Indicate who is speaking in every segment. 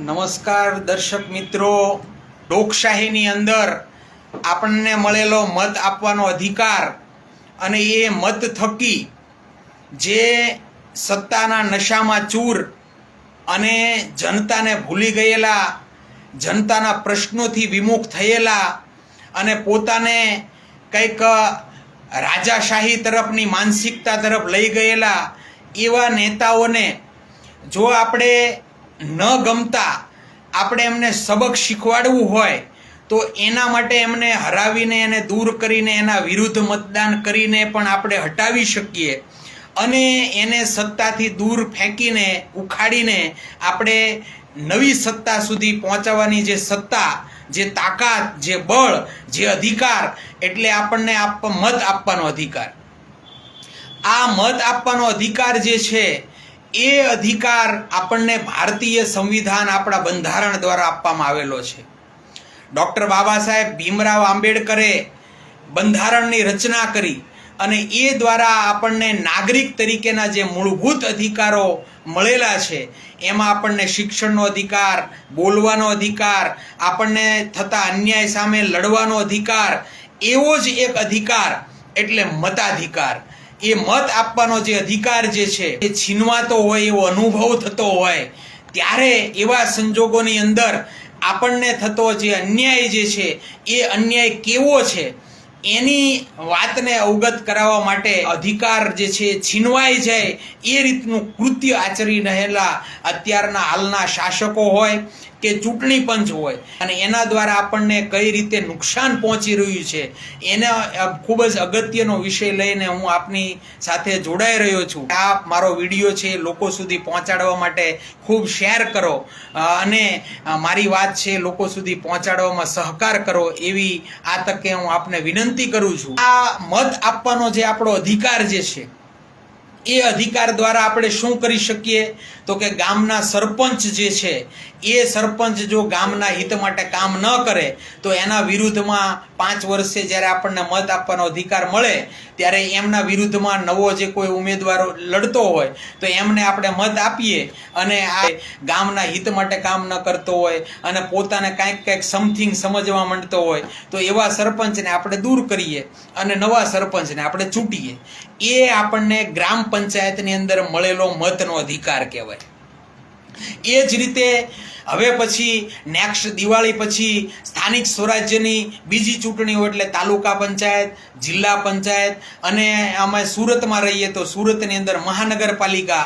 Speaker 1: નમસ્કાર દર્શક મિત્રો, લોકશાહીની અંદર આપણને મળેલો મત આપવાનો અધિકાર અને એ મત થકી જે સત્તાના નશામાં ચૂર અને જનતાને ભૂલી ગયેલા, જનતાના પ્રશ્નોથી વિમુખ થયેલા અને પોતાને કંઈક રાજાશાહી તરફની માનસિકતા તરફ લઈ ગયેલા એવા નેતાઓને જો આપણે ન ગમતા આપણે એમને સબક શીખવાડવું હોય તો એના માટે એમને હરાવીને એને દૂર કરીને એના વિરુદ્ધ મતદાન કરીને પણ આપણે હટાવી શકીએ અને એને સત્તાથી દૂર ફેંકીને ઉખાડીને આપણે નવી સત્તા સુધી પહોંચવાની જે સત્તા, જે તાકાત, જે બળ, જે અધિકાર, એટલે આપણને મત આપવાનો અધિકાર. આ મત આપવાનો અધિકાર જે છે એ અધિકાર આપણને ભારતીય સંવિધાન, આપણા બંધારણ દ્વારા આપવામાં આવેલો છે. ડૉક્ટર બાબા સાહેબ ભીમરાવ આંબેડકરે બંધારણની રચના કરી અને એ દ્વારા આપણને નાગરિક તરીકેના જે મૂળભૂત અધિકારો મળેલા છે એમાં આપણને શિક્ષણનો અધિકાર, બોલવાનો અધિકાર, આપણને થતા અન્યાય સામે લડવાનો અધિકાર, એવો જ એક અધિકાર એટલે મતાધિકાર. એ મત આપવાનો જે અધિકાર જે છે એ છીનવાતો હોય, એવો અનુભવ થતો હોય ત્યારે એવા સંજોગોની અંદર આપણને થતો જે અન્યાય જે છે એ અન્યાય કેવો છે એની વાતને અવગત કરાવવા માટે અધિકાર જે છે છીનવાઈ જાય એ રીતનું કૃત્ય આચરી રહેલા અત્યારના હાલના શાસકો હોય કે ચૂંટણી પંચ હોય અને એના દ્વારા આપણને કઈ રીતે નુકસાન પહોંચી રહ્યું છે એના ખૂબ જ અગત્યનો વિષય લઈને હું આપની સાથે જોડાઈ રહ્યો છું. આ મારો વિડીયો છે લોકો સુધી પહોંચાડવા માટે ખૂબ શેર કરો અને મારી વાત છે લોકો સુધી પહોંચાડવામાં સહકાર કરો એવી આ તકે હું આપને વિનંતી કરું છું. આ મત આપવાનો જે આપણો અધિકાર જે છે એ અધિકાર દ્વારા આપણે શું કરી શકીએ તો કે ગામના સરપંચ જે છે એ સરપંચ જો ગામના હિત માટે કામ ન કરે તો એના વિરુદ્ધમાં 5 વર્ષે જ્યારે આપણને મત આપવાનો અધિકાર મળે ત્યારે એમના વિરુદ્ધમાં નવો જે કોઈ ઉમેદવાર લડતો હોય તો એમને આપણે મત આપીએ અને આ ગામના હિત માટે કામ ન કરતો હોય અને પોતાને કંઈક સમથિંગ સમજવા માંડતો હોય તો એવા સરપંચને આપણે દૂર કરીએ અને નવા સરપંચને આપણે ચૂંટીએ. એ આપણને ગ્રામ પંચાયતની અંદર મળેલો મતનો અધિકાર કહેવાય. એ જ રીતે હવે પછી નેક્સ્ટ દિવાળી પછી સ્થાનિક સ્વરાજ્યની બીજી ચૂંટણીઓ એટલે તાલુકા પંચાયત, જિલ્લા પંચાયત અને અમે સુરતમાં રહીએ તો સુરતની અંદર મહાનગરપાલિકા,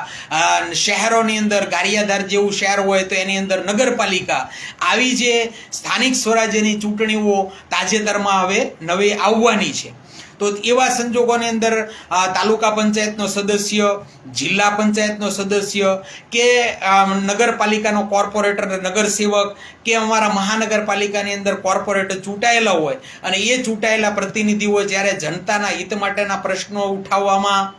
Speaker 1: શહેરોની અંદર ગારિયાધાર જેવું શહેર હોય તો એની અંદર નગરપાલિકા, આવી જે સ્થાનિક સ્વરાજ્યની ચૂંટણીઓ તાજેતરમાં હવે નવી આવવાની છે. તો એવા સંજોગોની અંદર તાલુકા પંચાયતનો સદસ્ય, જિલ્લા પંચાયતનો સદસ્ય કે નગરપાલિકાનો કોર્પોરેટર, નગરસેવક કે અમારા મહાનગરપાલિકાની અંદર કોર્પોરેટર ચૂંટાયેલા હોય અને એ ચૂંટાયેલા પ્રતિનિધિઓ જ્યારે જનતાના હિત માટેના પ્રશ્નો ઉઠાવવામાં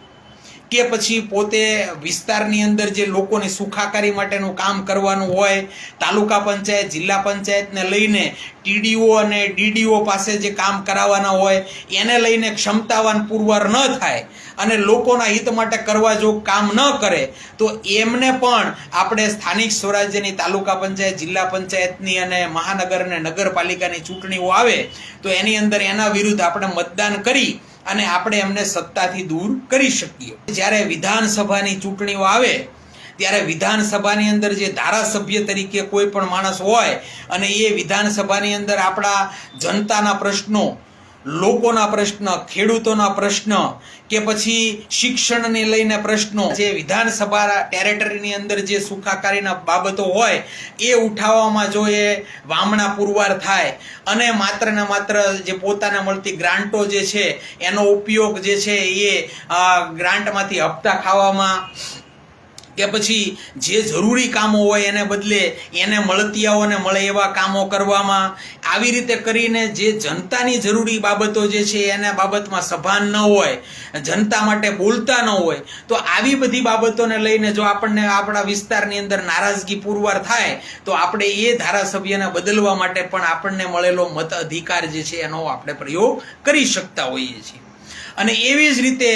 Speaker 1: કે પછી પોતે વિસ્તારની અંદર જે લોકોની સુખાકારી માટેનું કામ કરવાનું હોય, તાલુકા પંચાયત, જિલ્લા પંચાયતને લઈને ટીડીઓ અને ડીડીઓ પાસે જે કામ કરાવવાના હોય એને લઈને ક્ષમતાવાન પુરવાર ન થાય અને લોકોના હિત માટે કરવા જો કામ ન કરે તો એમને પણ આપણે સ્થાનિક સ્વરાજ્યની તાલુકા પંચાયત, જિલ્લા પંચાયતની અને મહાનગર અને નગરપાલિકાની ચૂંટણીઓ આવે તો એની અંદર એના વિરુદ્ધ આપણે મતદાન કરી અને આપણે એમને સત્તાથી દૂર કરી શકીએ. જ્યારે વિધાનસભાની ચૂંટણીઓ આવે ત્યારે વિધાનસભાની અંદર જે ધારાસભ્ય તરીકે કોઈ પણ માણસ હોય અને એ વિધાનસભાની અંદર આપણા જનતાના પ્રશ્નો, લોકોના પ્રશ્ન, ખેડૂતોના પ્રશ્ન કે પછી શિક્ષણને લઈને પ્રશ્નો, જે વિધાનસભા ટેરેટરીની અંદર જે સુખાકારીના બાબતો હોય એ ઉઠાવવામાં જો એ વામણા પુરવાર થાય અને માત્ર ને માત્ર જે પોતાને મળતી ગ્રાન્ટો જે છે એનો ઉપયોગ જે છે એ ગ્રાન્ટમાંથી હપ્તા ખાવામાં કે પછી જે જરૂરી કામો હોય એને બદલે એને મળતિયાઓને મળે એવા કામો કરવામાં, આવી રીતે કરીને જે જનતાની જરૂરી બાબતો જે છે એના બાબતમાં સભાન ન હોય, જનતા માટે બોલતા ન હોય તો આવી બધી બાબતોને લઈને જો આપણને આપણા વિસ્તારની અંદર નારાજગી પુરવાર થાય તો આપણે એ ધારાસભ્યને બદલવા માટે પણ આપણને મળેલો મત અધિકાર જે છે એનો આપણે પ્રયોગ કરી શકતા હોઈએ છીએ. અને એવી જ રીતે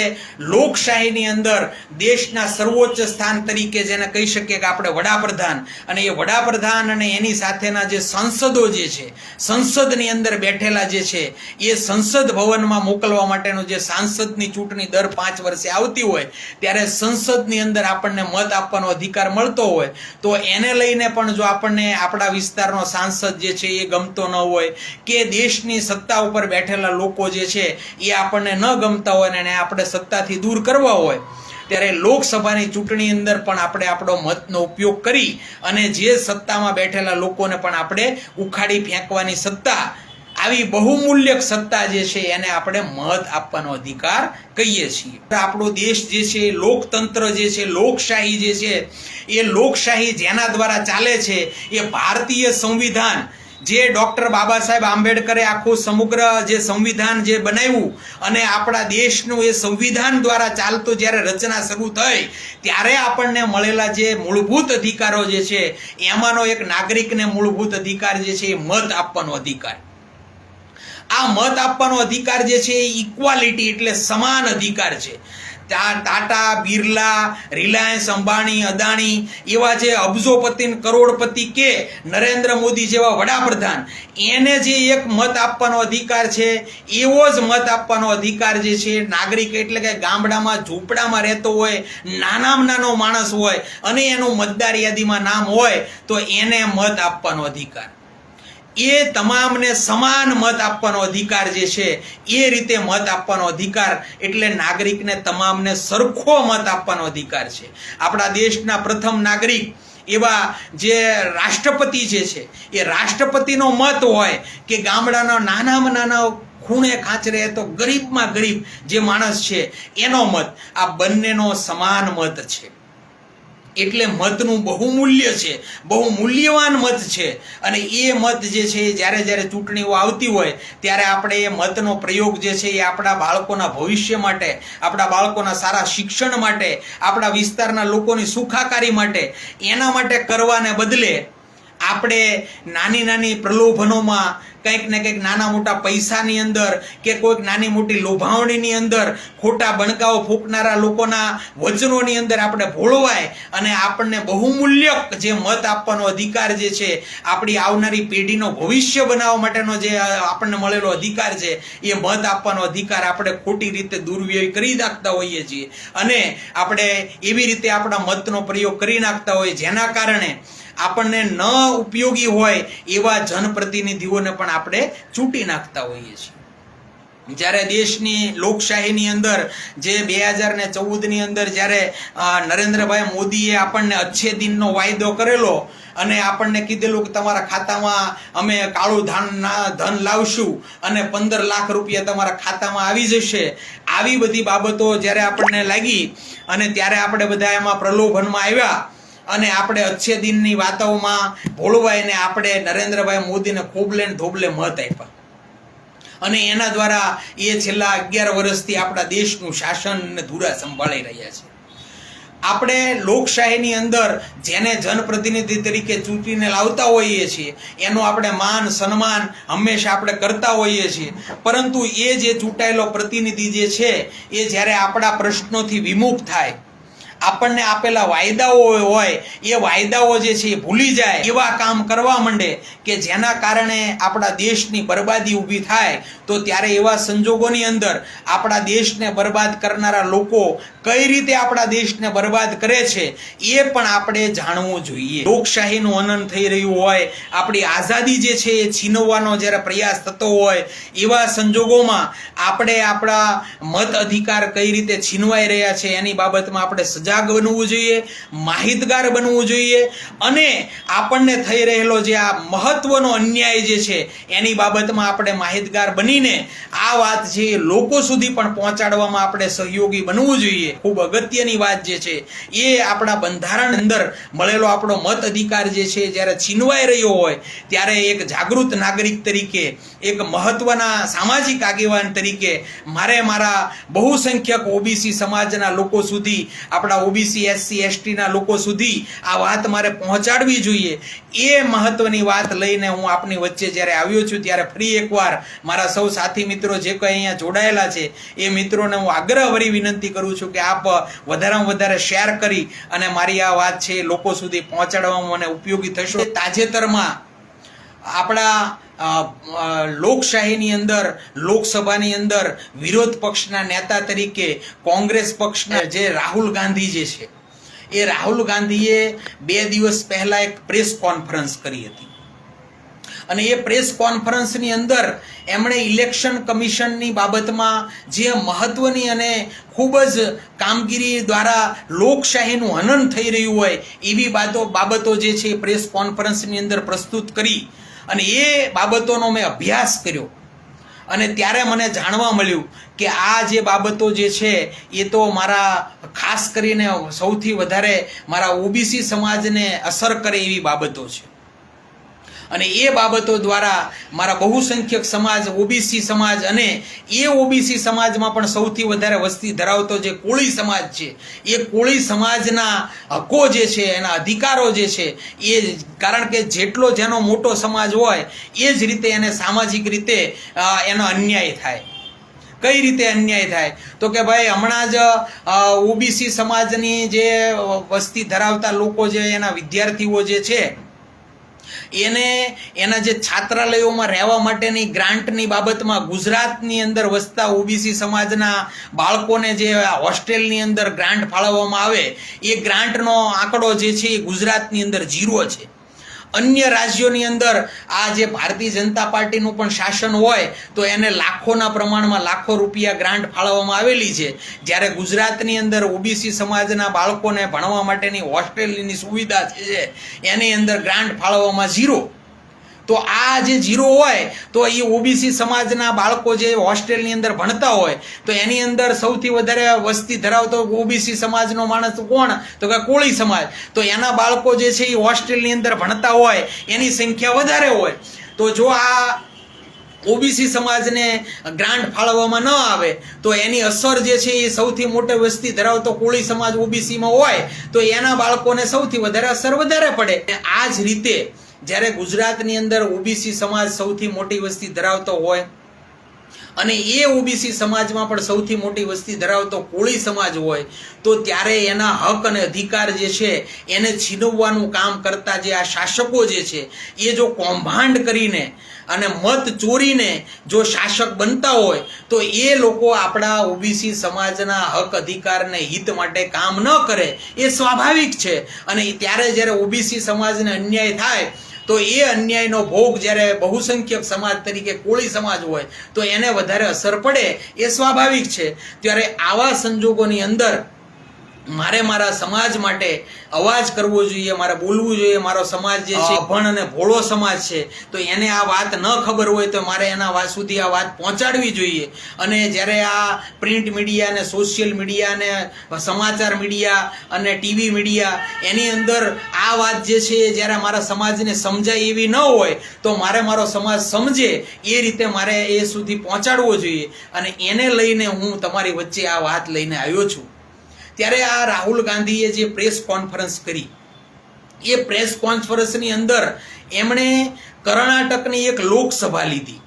Speaker 1: લોકશાહીની અંદર દેશના સર્વોચ્ચ સ્થાન તરીકે જેને કહી શકીએ કે આપણે વડાપ્રધાન, અને એ વડાપ્રધાન અને એની સાથેના જે સાંસદો જે છે, સંસદની અંદર બેઠેલા જે છે, એ સંસદ ભવનમાં મોકલવા માટેનું જે સાંસદની ચૂંટણી દર 5 વર્ષે આવતી હોય ત્યારે સંસદની અંદર આપણને મત આપવાનો અધિકાર મળતો હોય તો એને લઈને પણ જો આપણને આપણા વિસ્તારનો સાંસદ જે છે એ ગમતો ન હોય કે દેશની સત્તા ઉપર બેઠેલા લોકો જે છે એ આપણને ન ગમતા હોય અને આપણે સત્તાથી દૂર કરવા હોય ત્યારે લોકસભાની ચૂંટણી અંદર પણ આપણે આપણો મતનો ઉપયોગ કરી અને જે સત્તામાં બેઠેલા લોકોને પણ આપણે ઉખાડી ફેંકવાની સત્તા, આવી બહુમૂલ્યક સત્તા જે છે એને આપણે મત આપવાનો અધિકાર કહીએ છીએ. આપણો દેશ જે છે, લોકતંત્ર જે છે, લોકશાહી જે છે, એ લોકશાહી જેના દ્વારા ચાલે છે એ ભારતીય સંવિધાન જે ડૉક્ટર બાબા સાહેબ આંબેડકરે આખું સમગ્ર જે સંવિધાન જે બનાવ્યું અને આપણા દેશનું એ સંવિધાન દ્વારા ચાલતું જ્યારે રચના શરૂ થઈ ત્યારે આપણને મળેલા જે મૂળભૂત અધિકારો જે છે એમાંનો એક નાગરિકને મૂળભૂત અધિકાર જે છે એ મત આપવાનો અધિકાર. આ મત આપવાનો અધિકાર જે છે એ ઇક્વાલિટી એટલે સમાન અધિકાર છે. ટાટા, બિરલા, રિલાયન્સ, અંબાણી, અદાણી એવા જે અબજોપતિ, કરોડપતિ કે નરેન્દ્ર મોદી જેવા વડાપ્રધાન એને જે એક મત આપવાનો અધિકાર છે એવો જ મત આપવાનો અધિકાર જે છે નાગરિક એટલે કે ગામડામાં ઝૂંપડામાં રહેતો હોય, નાનામાં નાનો માણસ હોય અને એનું મતદાર યાદીમાં નામ હોય તો એને મત આપવાનો અધિકાર. એ તમામને સમાન મત આપવાનો અધિકાર જે છે એ રીતે મત આપવાનો અધિકાર એટલે નાગરિકને તમામને સરખો મત આપવાનો અધિકાર છે. આપણા દેશના પ્રથમ નાગરિક એવા જે રાષ્ટ્રપતિ જે છે એ રાષ્ટ્રપતિનો મત હોય કે ગામડાના નાનામાં નાના ખૂણે ખાંચરે તો ગરીબમાં ગરીબ જે માણસ છે એનો મત, આ બંનેનો સમાન મત છે. એટલે મતનું બહુમૂલ્ય છે, બહુ મૂલ્યવાન મત છે. અને એ મત જે છે જ્યારે જ્યારે ચૂંટણીઓ આવતી હોય ત્યારે આપણે એ મતનો પ્રયોગ જે છે એ આપણા બાળકોના ભવિષ્ય માટે, આપણા બાળકોના સારા શિક્ષણ માટે, આપણા વિસ્તારના લોકોની સુખાકારી માટે, એના માટે કરવાને બદલે આપણે નાની નાની પ્રલોભનોમાં કંઈક ને કંઈક નાના મોટા પૈસાની અંદર કે કોઈક નાની મોટી લોભાવણીની અંદર ખોટા બણકાઓ ફૂંકનારા લોકોના વચનોની અંદર આપણે ભોળવાય અને આપણને બહુમૂલ્યક જે મત આપવાનો અધિકાર જે છે, આપણી આવનારી પેઢીનો ભવિષ્ય બનાવવા માટેનો જે આપણને મળેલો અધિકાર છે એ મત આપવાનો અધિકાર આપણે ખોટી રીતે દુર્વ્યય કરી નાખતા હોઈએ છીએ અને આપણે એવી રીતે આપણા મતનો પ્રયોગ કરી નાખતા હોઈએ જેના કારણે આપણને ન ઉપયોગી હોય એવા જનપ્રતિનિધિઓને પણ આપણે ચૂંટી નાખતા હોઈએ છીએ. જ્યારે દેશની લોકશાહીની અંદર જે 2014ની અંદર જ્યારે નરેન્દ્રભાઈ મોદીએ આપણને અચ્છે દિનનો વાયદો કરેલો અને આપણને કીધેલું કે તમારા ખાતામાં અમે કાળું ધન લાવશું અને 15 લાખ રૂપિયા તમારા ખાતામાં આવી જશે, આવી બધી બાબતો જ્યારે આપણને લાગી અને ત્યારે આપણે બધા એમાં પ્રલોભનમાં આવ્યા અને આપણે અચ્છે દિનની વાતોમાં ભોળવાઈને આપણે નરેન્દ્રભાઈ મોદીને ખોબલે ને ધોબલે મત આપ્યા અને એના દ્વારા એ છેલ્લા 11 વર્ષથી આપણા દેશનું શાસન ને ધુરા સંભાળી રહ્યા છે. આપણે લોકશાહીની અંદર જેને જનપ્રતિનિધિ તરીકે ચૂંટીને લાવતા હોઈએ છીએ એનું આપણે માન સન્માન હંમેશા આપણે કરતા હોઈએ છીએ, પરંતુ એ જે ચૂંટાયેલો પ્રતિનિધિ જે છે એ જ્યારે આપણા પ્રશ્નોથી વિમુખ થાય, આપણને આપેલા વાયદાઓ હોય એ વાયદાઓ જે છે એ ભૂલી જાય, એવા કામ કરવા માંડે કે જેના કારણે આપણા દેશની બરબાદી ઊભી થાય, તો ત્યારે એવા સંજોગોની અંદર આપણા દેશને બરબાદ કરનારા લોકો કઈ રીતે આપણા દેશને બરબાદ કરે છે એ પણ આપણે જાણવું જોઈએ. લોકશાહીનું હનન થઈ રહ્યું હોય, આપણી આઝાદી જે છે એ છીનવવાનો જ્યારે પ્રયાસ થતો હોય એવા સંજોગોમાં આપણે આપણા મત અધિકાર કઈ રીતે છીનવાઈ રહ્યા છે એની બાબતમાં આપણે સજાગ બનવું જોઈએ, માહિતગાર બનવું જોઈએ અને આપણને થઈ રહેલો જે આ મહત્વનો અન્યાય જે છે એની બાબતમાં આપણે માહિતગાર બનીને આ વાત છે લોકો સુધી પણ પહોંચાડવામાં આપણે સહયોગી બનવું જોઈએ. ખૂબ અગત્યની વાત જે છે એ આપણા બંધારણ અંદર મળેલો આપણો મત અધિકાર જે છે જ્યારે છીનવાઈ રહ્યો હોય ત્યારે એક જાગૃત નાગરિક તરીકે, એક મહત્વના સામાજિક આગેવાન તરીકે મારે મારા બહુસંખ્યક ઓબીસી સમાજના લોકો સુધી, આપણા ઓબીસી એસસી એસટીના લોકો સુધી આ વાત મારે પહોંચાડવી જોઈએ. એ મહત્વની વાત લઈને હું આપની વચ્ચે જ્યારે આવ્યો છું ત્યારે ફરી એકવાર મારા સૌ સૌ સાથી મિત્રો જે કંઈ અહીંયા જોડાયેલા છે એ મિત્રોને હું આગ્રહભરી વિનંતી કરું છું કે આપ વધારેમાં વધારે શેર કરી અને મારી આ વાત છે એ લોકો સુધી પહોંચાડવામાં મને ઉપયોગી થશો. તાજેતરમાં આપણા લોકશાહીની અંદર, લોકસભાની અંદર વિરોધ પક્ષના નેતા તરીકે કોંગ્રેસ પક્ષના જે રાહુલ ગાંધી જે છે એ રાહુલ ગાંધીએ 2 દિવસ પહેલા એક પ્રેસ કોન્ફરન્સ કરી હતી અને એ પ્રેસ કોન્ફરન્સની અંદર એમણે ઇલેક્શન કમિશનની બાબતમાં જે મહત્વની અને ખૂબ જ કામગીરી દ્વારા લોકશાહીનું હનન થઈ રહ્યું હોય એવી બાબતો જે છે એ પ્રેસ કોન્ફરન્સની અંદર પ્રસ્તુત કરી અને એ બાબતોનો મેં અભ્યાસ કર્યો અને ત્યારે મને જાણવા મળ્યું કે આ જે બાબતો જે છે એ તો મારા ખાસ કરીને સૌથી વધારે મારા ઓબીસી સમાજને અસર કરે એવી બાબતો છે અને એ બાબતો દ્વારા મારા બહુસંખ્યક સમાજ, ઓબીસી સમાજ અને એ ઓબીસી સમાજમાં પણ સૌથી વધારે વસ્તી ધરાવતો જે કોળી સમાજ છે એ કોળી સમાજના હકો જે છે, એના અધિકારો જે છે એ, કારણ કે જેટલો જેનો મોટો સમાજ હોય એ જ રીતે એને સામાજિક રીતે એનો અન્યાય થાય. કઈ રીતે અન્યાય થાય તો કે ભાઈ હમણાં જ ઓબીસી સમાજની જે વસ્તી ધરાવતા લોકો જે એના વિદ્યાર્થીઓ જે છે એને એના જે છાત્રાલયોમાં રહેવા માટેની ગ્રાન્ટની બાબતમાં ગુજરાતની અંદર વસતા ઓબીસી સમાજના બાળકોને જે હોસ્ટેલની અંદર ગ્રાન્ટ ફાળવવામાં આવે એ ગ્રાન્ટનો આંકડો જે છે એ ગુજરાતની અંદર 0 છે. અન્ય રાજ્યોની અંદર આ જે ભારતીય જનતા પાર્ટીનું પણ શાસન હોય તો એને લાખોના પ્રમાણમાં લાખો રૂપિયા ગ્રાન્ટ ફાળવવામાં આવેલી છે, જ્યારે ગુજરાતની અંદર ઓબીસી સમાજના બાળકોને ભણવા માટેની હોસ્ટેલની સુવિધા છે એની અંદર ગ્રાન્ટ ફાળવવામાં 0. તો આ જે 0 હોય તો એ ઓબીસી સમાજના બાળકો જે હોસ્ટેલની અંદર ભણતા હોય તો એની અંદર સૌથી વધારે વસ્તી ધરાવતો ઓબીસી સમાજનો માણસ કોણ તો કે કોળી સમાજ. તો એના બાળકો જે છે એ હોસ્ટેલની અંદર ભણતા હોય એની સંખ્યા વધારે હોય તો જો આ ઓબીસી સમાજને ગ્રાન્ટ ફાળવવામાં ન આવે તો એની અસર જે છે એ સૌથી મોટી વસ્તી ધરાવતો કોળી સમાજ ઓબીસીમાં હોય તો એના બાળકોને સૌથી વધારે અસર વધારે પડે. આ જ રીતે જ્યારે ગુજરાતની અંદર ઓબીસી સમાજ સૌથી મોટી વસ્તી ધરાવતો હોય અને એ ઓબીસી સમાજમાં પણ સૌથી મોટી વસ્તી ધરાવતો કોળી સમાજ હોય તો ત્યારે એના હક અને અધિકાર જે છે એને છીનવવાનું કામ કરતા જે આ શાસકો જે છે એ જો કૌભાંડ કરીને અને મત ચોરીને જો શાસક બનતા હોય તો એ લોકો આપણા ઓબીસી સમાજના હક અધિકારને હિત માટે કામ ન કરે એ સ્વાભાવિક છે. અને ત્યારે જ્યારે ઓબીસી સમાજને અન્યાય થાય તો એ અન્યાયનો ભોગ જ્યારે બહુસંખ્યક સમાજ તરીકે કોળી સમાજ હોય તો એને વધારે અસર પડે એ સ્વાભાવિક છે. ત્યારે આવા સંજોગોની અંદર મારે મારા સમાજ માટે અવાજ કરવો જોઈએ, મારે બોલવું જોઈએ. મારો સમાજ જે છે અભણ અને ભોળો સમાજ છે તો એને આ વાત ન ખબર હોય તો મારે એના વાત સુધી આ વાત પહોંચાડવી જોઈએ. અને જ્યારે આ પ્રિન્ટ મીડિયા અને સોશિયલ મીડિયા અને સમાચાર મીડિયા અને ટીવી મીડિયા એની અંદર આ વાત જે છે જ્યારે મારા સમાજને સમજાય એવી ન હોય તો મારે મારો સમાજ સમજે એ રીતે મારે એ સુધી પહોંચાડવો જોઈએ. અને એને લઈને હું તમારી વચ્ચે આ વાત લઈને આવ્યો છું. ત્યારે આ રાહુલ ગાંધીએ જે પ્રેસ કોન્ફરન્સ કરી એ પ્રેસ કોન્ફરન્સની અંદર એમણે કર્ણાટકની એક લોકસભા લીધી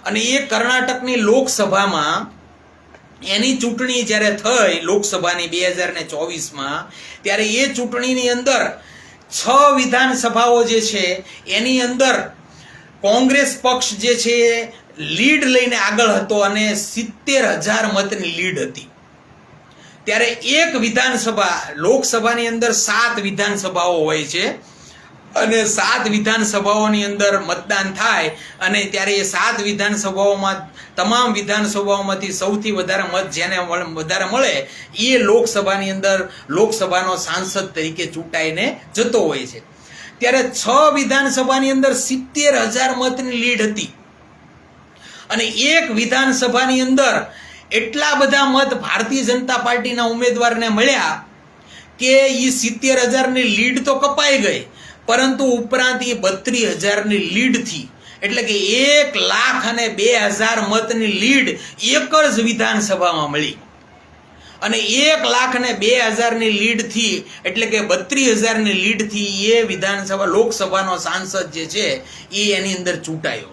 Speaker 1: અને એ કર્ણાટકની લોકસભામાં એની ચૂંટણી જ્યારે થઈ લોકસભાની 2024માં ત્યારે એ ચૂંટણીની અંદર 6 વિધાનસભાઓ જે છે એની અંદર કોંગ્રેસ પક્ષ જે છે લીડ લઈને આગળ હતો અને 70,000 મતની લીડ હતી. ત્યારે એક વિધાનસભા, લોકસભાની અંદર 7 વિધાનસભાઓ હોય છે અને 7 વિધાનસભાઓની અંદર મતદાન થાય અને ત્યારે એ 7 વિધાનસભાઓમાં તમામ વિધાનસભાઓમાંથી સૌથી વધારે મત જેને વધારે મળે એ લોકસભાની અંદર લોકસભાનો સાંસદ તરીકે ચૂંટાઈને જતો હોય છે. ત્યારે 6 વિધાનસભાની અંદર 70,000 મતની લીડ હતી અને એક વિધાનસભાની અંદર એટલા બધા મત ભારતીય જનતા પાર્ટીના ઉમેદવારને મળ્યા કે એ 70,000ની લીડ તો કપાઈ ગઈ પરંતુ ઉપરાંત એ 32,000ની લીડથી એટલે કે 1,02,000 મતની લીડ એક જ વિધાનસભામાં મળી અને 1,02,000ની લીડથી એટલે કે 32,000ની લીડથી એ વિધાનસભા લોકસભાનો સાંસદ જે છે એ એની અંદર ચૂંટાયો.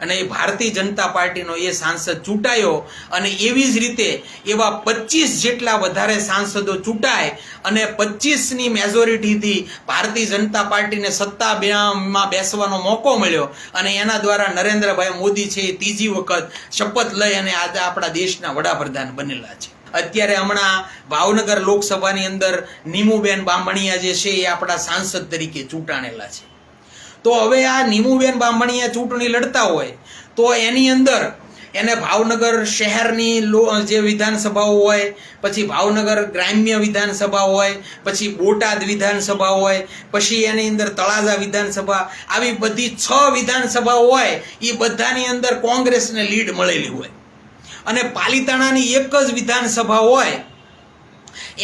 Speaker 1: અને એ ભારતીય જનતા પાર્ટીનો એ સાંસદ ચૂંટાયો અને એવી જ રીતે એવા 25 જેટલા વધારે સાંસદો ચૂંટાય અને 25ની મેજોરિટીથી ભારતીય જનતા પાર્ટીને સત્તામાં બેસવાનો મોકો મળ્યો અને એના દ્વારા નરેન્દ્રભાઈ મોદી છે એ ત્રીજી વખત શપથ લઈ અને આજે આપણા દેશના વડાપ્રધાન બનેલા છે. અત્યારે હમણાં ભાવનગર લોકસભાની અંદર નીમુબેન બામણિયા જે છે એ આપણા સાંસદ તરીકે ચૂંટાણેલા છે. તો હવે આ નીમુબેન બામણિયા ચૂંટણી લડતા હોય તો એની અંદર એને ભાવનગર શહેરની જે વિધાનસભાઓ હોય, પછી ભાવનગર ગ્રામ્ય વિધાનસભા હોય, પછી બોટાદ વિધાનસભા હોય, પછી એની અંદર તળાજા વિધાનસભા, આવી બધી 6 વિધાનસભા હોય એ બધાની અંદર કોંગ્રેસને લીડ મળેલી હોય અને પાલિતાણાની એક જ વિધાનસભા હોય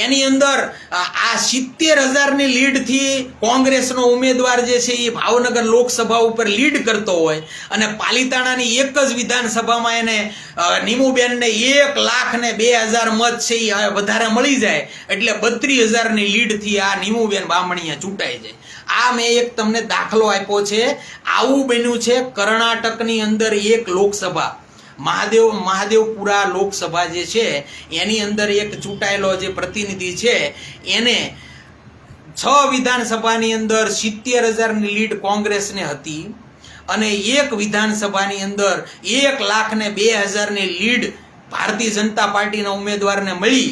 Speaker 1: એની અંદર આ 70,000ની લીડથી કોંગ્રેસનો ઉમેદવાર જે છે એ ભાવનગર લોકસભા ઉપર લીડ કરતો હોય અને પાલિતાણાની એક જ વિધાનસભામાં એને નીમુબેનને 1,02,000 મત છે એ વધારે મળી જાય એટલે 32,000ની લીડથી આ નીમુબેન બામણિયા ચૂંટાઈ જાય. આ મેં એક તમને દાખલો આપ્યો છે. આવું બન્યું છે કર્ણાટકની અંદર એક લોકસભા મહાદેવપુરા લોકસભા જે છે એની અંદર એક ચૂંટાયેલો જે પ્રતિનિધિ છે એને 6 વિધાનસભાની અંદર 70,000ની લીડ કોંગ્રેસને હતી અને એક વિધાનસભાની અંદર 1,02,000ની લીડ ભારતીય જનતા પાર્ટીના ઉમેદવારને મળી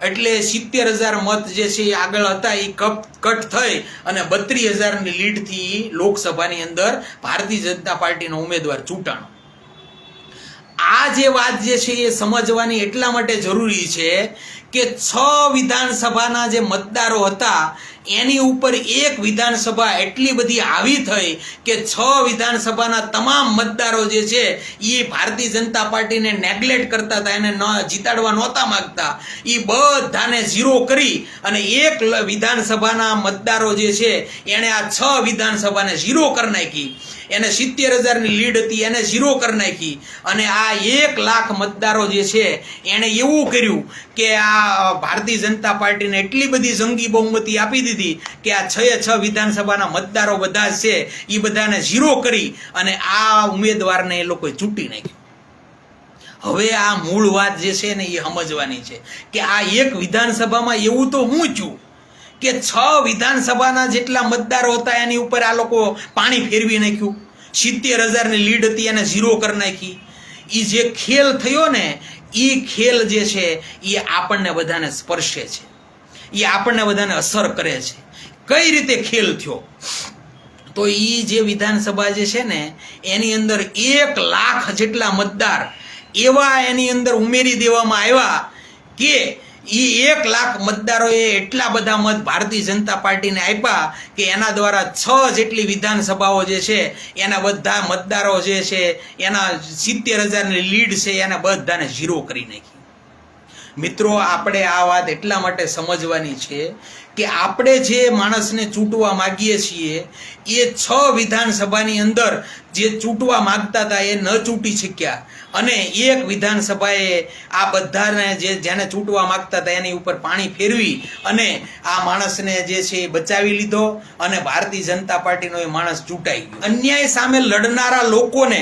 Speaker 1: એટલે 70,000 મત જે છે એ આગળ હતા એ કટ થઈ અને 32,000ની લીડથી લોકસભાની અંદર ભારતીય જનતા પાર્ટીનો ઉમેદવાર ચૂંટાણો. આ જે વાત જે છે એ સમજવાની એટલા માટે જરૂરી છે કે 6 વિધાનસભાના જે મતદારો હતા એની ઉપર એક વિધાનસભા એટલી બધી હાવી થઈ કે 6 વિધાનસભાના તમામ મતદારો જે છે એ ભારતીય જનતા પાર્ટીને નેગ્લેક્ટ કરતા હતા, એને જીતાડવા નહોતા માંગતા. એ બધાને ઝીરો કરી અને એક વિધાનસભાના મતદારો જે છે એને આ 6 વિધાનસભાને ઝીરો કરી નાખી. એને 70,000ની લીડ હતી એને ઝીરો કરી નાખી અને આ 1,00,000 મતદારો જે છે એને એવું કર્યું કે આ ભારતીય જનતા પાર્ટીને એટલી બધી જંગી બહુમતી આપી દીધી કે આ 6 વિધાનસભાના મતદારો બધા છે એ બધાને ઝીરો કરી અને આ ઉમેદવારને એ લોકોએ ચૂંટી નાખ્યો. હવે આ મૂળ વાત જે છે ને એ સમજવાની છે કે આ એક વિધાનસભામાં એવું તો હું છું કે 6 વિધાનસભાના જેટલા મતદારો હતા એની ઉપર આ લોકો પાણી ફેરવી નાખ્યું. 70,000ની લીડ હતી એને ઝીરો કરી નાખી. એ જે ખેલ થયો ને એ ખેલ જે છે એ આપણને બધાને સ્પર્શે છે, એ આપણને બધાને અસર કરે છે. કઈ રીતે ખેલ થયો? તો એ જે વિધાનસભા જે છે ને એની અંદર 1,00,000 જેટલા મતદાર એવા એની અંદર ઉમેરી દેવામાં આવ્યા કે એ 1,00,000 મતદારોએ એટલા બધા મત ભારતીય જનતા પાર્ટીને આપ્યા કે એના દ્વારા 6 જેટલી વિધાનસભાઓ જે છે એના બધા મતદારો જે છે એના 70,000ની લીડ છે એને બધાને ઝીરો કરી નાખી. મિત્રો, આપણે આ વાત એટલા માટે સમજવાની છે કે આપણે જે માણસને ચૂંટવા માગીએ છીએ એ 6 વિધાનસભાની અંદર જે ચૂંટવા માગતા હતા એ ન ચૂંટી શક્યા અને એક વિધાનસભાએ આ બધાને જેને ચૂંટવા માગતા હતા એની ઉપર પાણી ફેરવી અને આ માણસને જે છે એ બચાવી લીધો અને ભારતીય જનતા પાર્ટીનો એ માણસ ચૂંટાઈ ગયો. અન્યાય સામે લડનારા લોકોને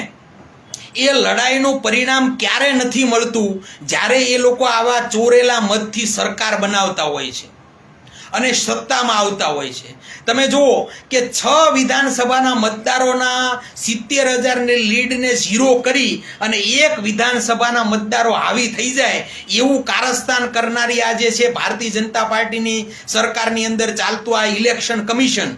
Speaker 1: એ લડાઈનું પરિણામ ક્યારે નથી મળતું જ્યારે એ લોકો આવા ચોરેલા મતથી સરકાર બનાવતા હોય છે અને સત્તામાં આવતા હોય છે. તમે જુઓ કે 6 વિધાનસભાના મતદારોના 70,000ની લીડને ઝીરો કરી અને એક વિધાનસભાના મતદારો હાવી થઈ જાય એવું કારસ્તાન કરનારી આ જે છે ભારતીય જનતા પાર્ટીની સરકારની અંદર ચાલતું આ ઇલેક્શન કમિશન,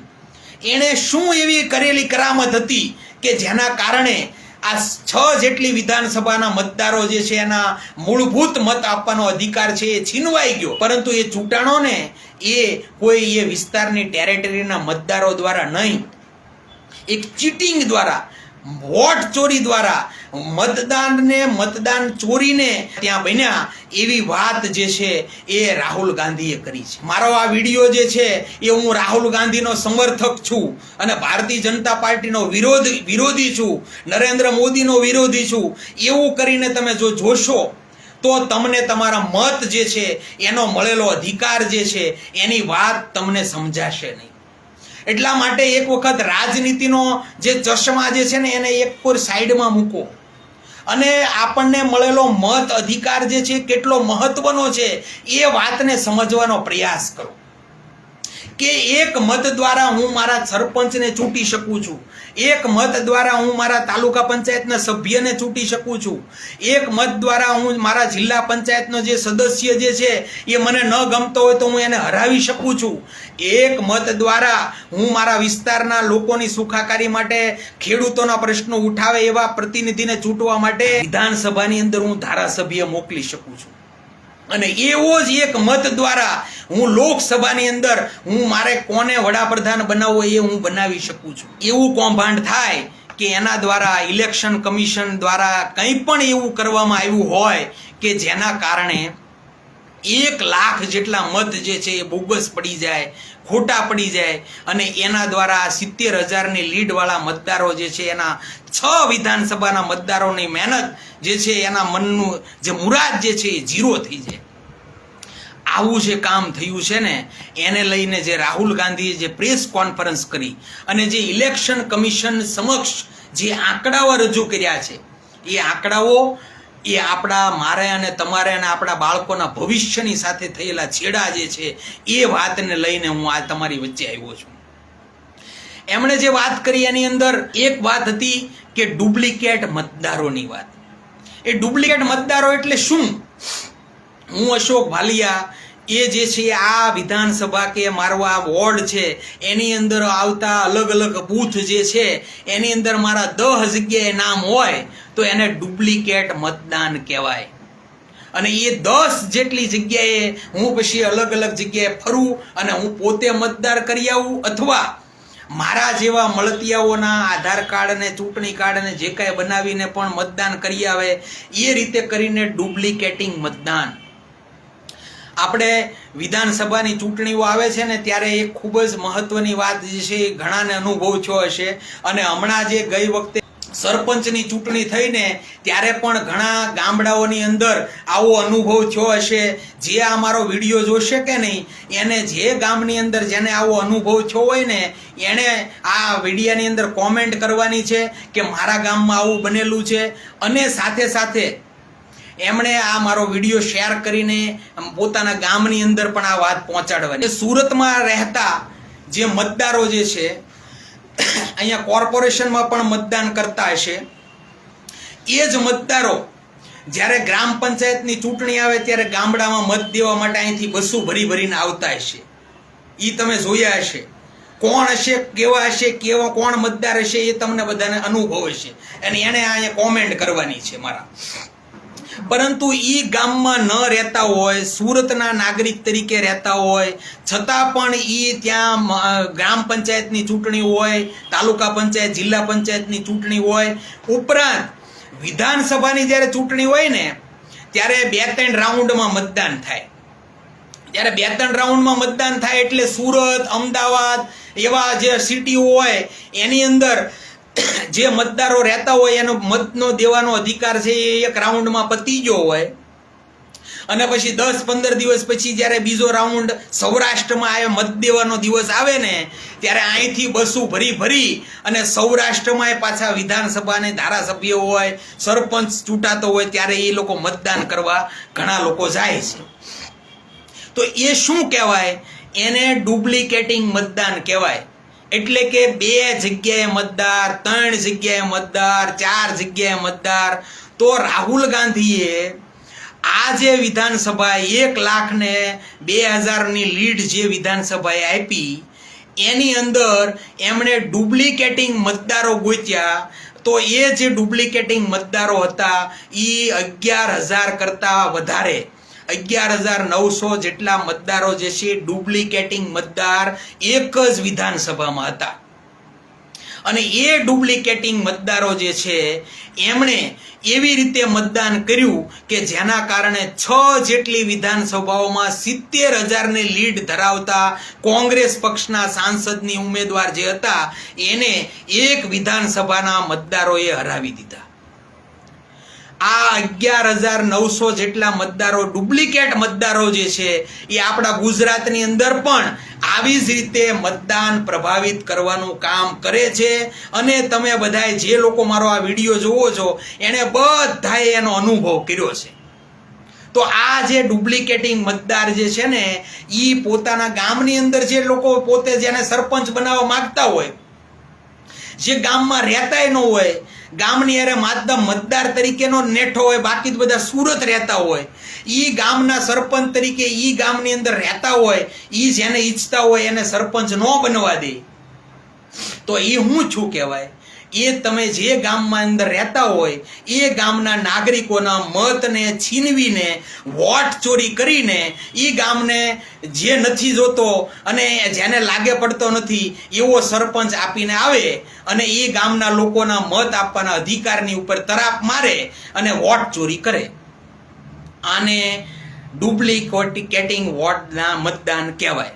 Speaker 1: એણે શું એવી કરેલી કરામત હતી કે જેના કારણે આ 6 જેટલી વિધાનસભાના મતદારો જે છે એના મૂળભૂત મત આપવાનો અધિકાર છે એ છીનવાઈ ગયો. પરંતુ એ ચૂંટાણો ને એ કોઈ એ વિસ્તારની ટેરેટરીના મતદારો દ્વારા નહીં, એક ચીટિંગ દ્વારા, વોટ ચોરી દ્વારા મતદાન ચોરીને ત્યાં બન્યા એવી વાત જે છે એ રાહુલ ગાંધીએ કરી છે. મારો આ વિડીયો જે છે એ હું રાહુલ ગાંધીનો સમર્થક છું અને ભારતીય જનતા પાર્ટીનો વિરોધી છું, નરેન્દ્ર મોદીનો વિરોધી છું એવું કરીને તમે જો જોશો તો તમને તમારા મત જે છે એનો મળેલો અધિકાર જે છે એની વાત તમને સમજાશે નહીં. એટલા માટે એક વખત રાજનીતિનો જે ચશ્મા જે છે ને એને એક કોઈ સાઈડમાં મૂકો અને આપણને મળેલો મત અધિકાર જે છે કેટલો મહત્વનો છે એ વાતને સમજવાનો પ્રયાસ કરો કે એક મત દ્વારા હું મારા સરપંચને ચૂંટી શકું છું, એક મત દ્વારા હું મારા તાલુકા પંચાયતના સભ્યને ચૂંટી શકું છું, એક મત દ્વારા હું મારા જિલ્લા પંચાયતનો જે સદસ્ય જે છે એ મને ન ગમતો હોય તો હું એને હરાવી શકું છું, એક મત દ્વારા હું મારા વિસ્તારના લોકોની સુખાકારી માટે ખેડૂતોના પ્રશ્નો ઉઠાવે એવા પ્રતિનિધિને ચૂંટવા માટે વિધાનસભાની અંદર હું ધારાસભ્ય મોકલી શકું છું અને એવો જ એક મત દ્વારા હું લોકસભાની અંદર હું મારે કોને વડાપ્રધાન બનાવવો એ હું બનાવી શકું છું. એવું કૌભાંડ થાય કે એના દ્વારા ઇલેક્શન કમિશન દ્વારા કંઈ પણ એવું કરવામાં આવ્યું હોય કે જેના કારણે 1 લાખ જેટલા મત જે છે એ બોગસ પડી જાય, ખોટા પડી જાય અને એના દ્વારા 70,000ની લીડવાળા મતદારો જે છે એના 6 વિધાનસભાના મતદારોની મહેનત જે છે એના મનનું જે મુરાદ જે છે એ ઝીરો થઈ જાય. આવું જે કામ થયું છે ને એને લઈને જે રાહુલ ગાંધીએ જે પ્રેસ કોન્ફરન્સ કરી અને જે ઇલેક્શન કમિશન સમક્ષ જે આંકડાઓ રજૂ કર્યા છે એ આંકડાઓ એ આપણા મારે અને તમારે અને આપણા બાળકોના ભવિષ્યની સાથે થયેલા છેડા જે છે એ વાતને લઈને હું આ તમારી વચ્ચે આવ્યો છું. એમણે જે વાત કરી એની અંદર એક વાત હતી કે ડુપ્લિકેટ મતદારોની વાત. એ ડુપ્લિકેટ મતદારો એટલે શું? હું અશોક ભાલિયા એ જે છે આ વિધાનસભા કે મારો આ વોર્ડ છે એની અંદર આવતા અલગ અલગ બૂથ જે છે એની અંદર મારા 10 જગ્યાએ નામ હોય તો એને ડુપ્લિકેટ મતદાન કહેવાય અને એ 10 જેટલી જગ્યાએ હું પછી અલગ અલગ જગ્યાએ ફરું અને હું પોતે મતદાર કરી આવું અથવા મારા જેવા મળતિયાઓના આધાર કાર્ડ અને ચૂંટણી કાર્ડ અને જે કાંઈ બનાવીને પણ મતદાન કરી આવે એ રીતે કરીને ડુપ્લિકેટિંગ મતદાન. આપણે વિધાનસભાની ચૂંટણીઓ આવે છે ને ત્યારે એક ખૂબ જ મહત્વની વાત જે છે એ ઘણાને અનુભવ થયો હશે અને હમણાં જે ગઈ વખતે સરપંચની ચૂંટણી થઈને ત્યારે પણ ઘણા ગામડાઓની અંદર આવો અનુભવ થયો હશે. જે આ મારો વિડીયો જોશે કે નહીં એને જે ગામની અંદર જેને આવો અનુભવ થયો હોય ને એણે આ વિડીયાની અંદર કોમેન્ટ કરવાની છે કે મારા ગામમાં આવું બનેલું છે અને સાથે સાથે એમણે આ મારો વિડીયો શેર કરીને પોતાના ગામની અંદર પણ આ વાત પહોંચાડવાની. સુરતમાં રહેતા જે મતદારો જે છે અહીંયા કોર્પોરેશનમાં પણ મતદાન કરતા હશે એ જ મતદારો જ્યારે ગ્રામ પંચાયતની ચૂંટણી આવે ત્યારે ગામડામાં મત દેવા માટે અહીંથી બસો ભરીને આવતા હશે. એ તમે જોયા હશે. કોણ હશે, કેવા હશે, કોણ મતદાર હશે એ તમને બધાને અનુભવ હશે અને એને અહીંયા કોમેન્ટ કરવાની છે મારા. પરંતુ એ ગામમાં ન રહેતા હોય, સુરતના નાગરિક તરીકે રહેતા હોય છતાં પણ એ ત્યાં ગ્રામ પંચાયતની ચૂંટણી હોય, તાલુકા પંચાયત, જિલ્લા પંચાયતની ચૂંટણી હોય, ઉપરાંત વિધાનસભાની જ્યારે ચૂંટણી હોય ને ત્યારે 2-3 રાઉન્ડમાં મતદાન થાય. ત્યારે 2-3 રાઉન્ડમાં મતદાન થાય એટલે સુરત, અમદાવાદ એવા જે સિટીઓ હોય એની અંદર જે મતદારો રહેતા હોય એનો મતનો દેવાનો અધિકાર છે એ એક રાઉન્ડમાં પતી ગયો હોય અને પછી 10-15 દિવસ પછી જ્યારે બીજો રાઉન્ડ સૌરાષ્ટ્રમાં આવે, મત દેવાનો દિવસ આવે ને ત્યારે અહીંથી બસો ભરી અને સૌરાષ્ટ્રમાં પાછા વિધાનસભાને ધારાસભ્ય હોય, સરપંચ ચૂંટાતો હોય ત્યારે એ લોકો મતદાન કરવા ઘણા લોકો જાય છે. તો એ શું કહેવાય? એને ડુપ્લિકેટિંગ મતદાન કહેવાય. એટલે કે 2 જગ્યાએ મતદાર, 3 જગ્યાએ મતદાર, 4 જગ્યાએ મતદાર. તો રાહુલ ગાંધીએ આ જે વિધાનસભા 1,02,000ની લીડ જે વિધાનસભાએ આપી એની અંદર એમણે ડુપ્લિકેટિંગ મતદારો ગોત્યા. તો એ જે ડુપ્લિકેટિંગ મતદારો હતા એ 11,000 કરતાં વધારે 11,900 જેટલા મતદારો જે છે ડુપ્લિકેટિંગ મતદાર એક જ વિધાનસભામાં હતા. અને એ ડુપ્લિકેટિંગ મતદારો જે છે એમણે એવી રીતે મતદાન કર્યું કે જેના કારણે 6 જેટલી વિધાનસભાઓમાં 70,000ની લીડ ધરાવતા કોંગ્રેસ પક્ષના સાંસદની ઉમેદવાર જે હતા એને એક વિધાનસભાના મતદારોએ હરાવી દીધા. આ 11,900 જેટલા મતદારો ડુપ્લિકેટ મતદારો જે છે એ આપણા ગુજરાતની અંદર પણ આવી જ રીતે મતદાન પ્રભાવિત કરવાનું કામ કરે છે. અને તમે બધાએ જે લોકો મારો આ વિડીયો જોવો છો એણે બધાએ એનો અનુભવ કર્યો છે. તો આ જે ડુપ્લિકેટિંગ મતદાર જે છે ને એ પોતાના ગામની અંદર જે લોકો પોતે જેને સરપંચ બનાવવા માંગતા હોય, જે ગામમાં રહેતાય ન હોય, ગામની અરે માત્ર મતદાર તરીકેનો નેઠો હોય, બાકી બધા સુરત રહેતા હોય, ઈ ગામના સરપંચ તરીકે ઈ ગામની અંદર રહેતા હોય, ઈ જેને ઈચ્છતા હોય એને સરપંચ ન બનવા દે. તો એ હું છું કહેવાય, એ તમે જે ગામમાં અંદર રહેતા હોય એ ગામના નાગરિકોના મતને છીનવીને વોટ ચોરી કરીને એ ગામને જે નથી જોતો અને જેને લાગે પડતો નથી એવો સરપંચ આપીને આવે અને એ ગામના લોકોના મત આપવાના અધિકારની ઉપર તરાપ મારે અને વોટ ચોરી કરે. આને ડુપ્લિકેટિંગ વોટના મતદાન કહેવાય.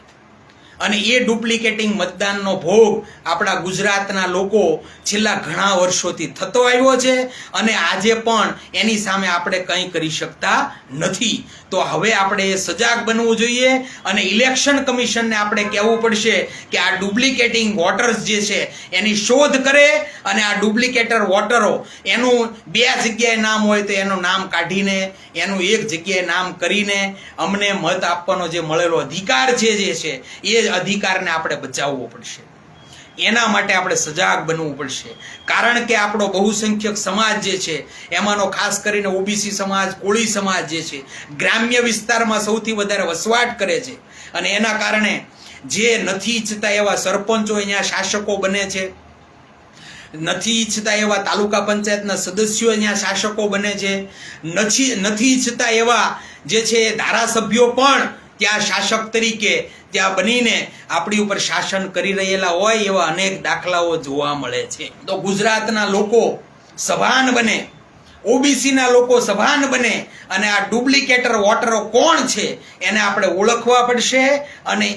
Speaker 1: અને એ ડુપ્લિકેટિંગ મતદાનનો ભોગ આપણા ગુજરાતના લોકો છેલ્લા ઘણા વર્ષોથી થતો આવ્યો છે અને આજે પણ એની સામે આપણે કંઈ કરી શકતા નથી. તો હવે આપણે સજાગ બનવું જોઈએ અને ઇલેક્શન કમિશનને આપણે કહેવું પડશે કે આ ડુપ્લિકેટિંગ વોટર્સ જે છે એની શોધ કરે અને આ ડુપ્લિકેટર વોટરો એનું 2 જગ્યાએ નામ હોય તો એનું નામ કાઢીને એનું એક જગ્યાએ નામ કરીને અમને મત આપવાનો જે મળેલો અધિકાર છે જે છે એ અધિકારને આપણે બચાવવો પડશે. એના માટે આપણે સજાગ બનવું પડશે. કારણ કે આપણો બહુસંખ્યક સમાજ જે છે એમાંનો ખાસ કરીને ઓબીસી સમાજ, કોળી સમાજ જે છે ગ્રામ્ય વિસ્તારમાં સૌથી વધારે વસવાટ કરે છે અને એના કારણે જે નથી ઈચ્છતા એવા સરપંચો અહીંયા શાસકો બને છે, નથી ઈચ્છતા એવા તાલુકા પંચાયતના સદસ્યો અહીંયા શાસકો બને છે, નથી ઈચ્છતા એવા જે છે ધારાસભ્યો પણ ત્યાં શાસક તરીકે ત્યાં બનીને આપણી ઉપર શાસન કરી રહેલા હોય એવા અનેક દાખલાઓ જોવા મળે છે. તો ગુજરાતના લોકો સભાન બને, ઓબીસીના લોકો સભાન બને અને આ ડુપ્લિકેટર વોટરો કોણ છે એને આપણે ઓળખવા પડશે અને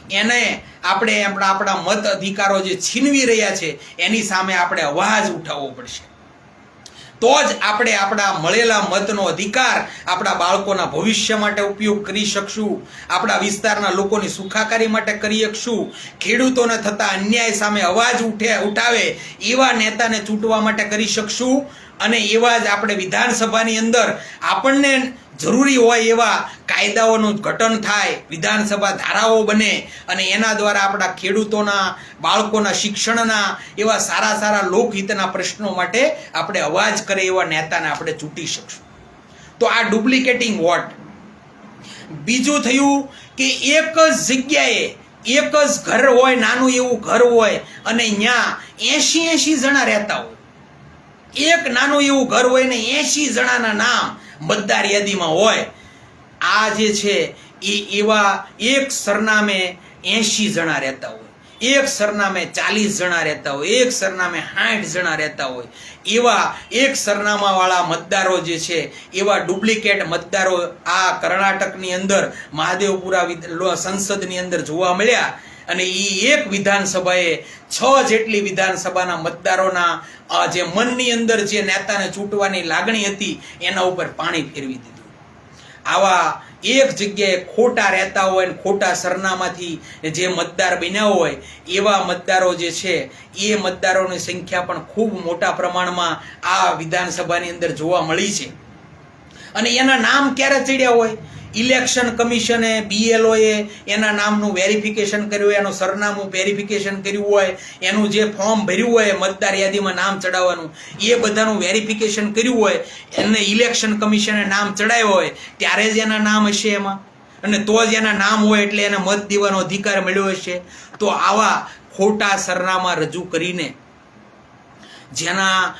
Speaker 1: એને આપણે આપણા મત અધિકારો જે છીનવી રહ્યા છે એની સામે આપણે અવાજ ઉઠાવવો પડશે. તો જ આપણે આપણા મળેલા મતનો અધિકાર આપણા બાળકોના ભવિષ્ય માટે ઉપયોગ કરી શકશું, આપણા વિસ્તારના લોકોની સુખાકારી માટે કરી શકશું, ખેડૂતોને થતા અન્યાય સામે અવાજ ઉઠાવે એવા નેતાને ચૂંટવા માટે કરી શકશું અને એવા જ આપણે વિધાનસભાની અંદર આપણને જરૂરી હોય એવા કાયદાઓનું ઘટન થાય, વિધાનસભા ધારાઓ બને અને એના દ્વારા આપણા ખેડૂતોના બાળકોના શિક્ષણના એવા સારા સારા લોકહિતના પ્રશ્નો માટે આપણે અવાજ કરે એવા નેતાને આપણે ચૂંટી શકશું. તો આ ડુપ્લિકેટિંગ વોટ. બીજું થયું કે એક જ જગ્યાએ એક જ ઘર હોય, નાનું એવું ઘર હોય અને ત્યાં 80 જણા રહેતા હોય. એક નાનું એવું ઘર હોય ને 80 જણાના નામ મતદાર યાદીમાં હોય. આ જે છે એ એવા એક સરનામે 80 જણા રહેતા હોય, એક સરનામે 40 જણા રહેતા હોય, એક સરનામે 60 જણા રહેતા હોય. એવા એક સરનામાવાળા મતદારો જે છે એવા ડુપ્લિકેટ મતદારો આ કર્ણાટકની અંદર મહાદેવપુરા સંસદની અંદર જોવા મળ્યા અને એ એક વિધાનસભાએ 6 જેટલી વિધાનસભાના મતદારોના જે મનની અંદર જે નેતાને ચૂંટવાની લાગણી હતી એના ઉપર પાણી ફેરવી દીધું. આવા એક જગ્યાએ ખોટા રહેતા હોય ને ખોટા સરનામાથી જે મતદાર બન્યા હોય એવા મતદારો જે છે એ મતદારોની સંખ્યા પણ ખૂબ મોટા પ્રમાણમાં આ વિધાનસભાની અંદર જોવા મળી છે. અને એના નામ ક્યારે ચડ્યા હોય, ઇલેક્શન કમિશને BLOએ એના નામનું વેરિફિકેશન કર્યું હોય, એનું સરનામું વેરિફિકેશન કર્યું હોય, એનું જે ફોર્મ ભર્યું હોય મતદાર યાદીમાં નામ ચડાવવાનું એ બધાનું વેરિફિકેશન કર્યું હોય, એને ઇલેક્શન કમિશને નામ ચડાવ્યો હોય ત્યારે જ એના નામ હશે એમાં અને તો જ એના નામ હોય એટલે એને મત દેવાનો અધિકાર મળ્યો હશે. તો આવા ખોટા સરનામા રજૂ કરીને જેના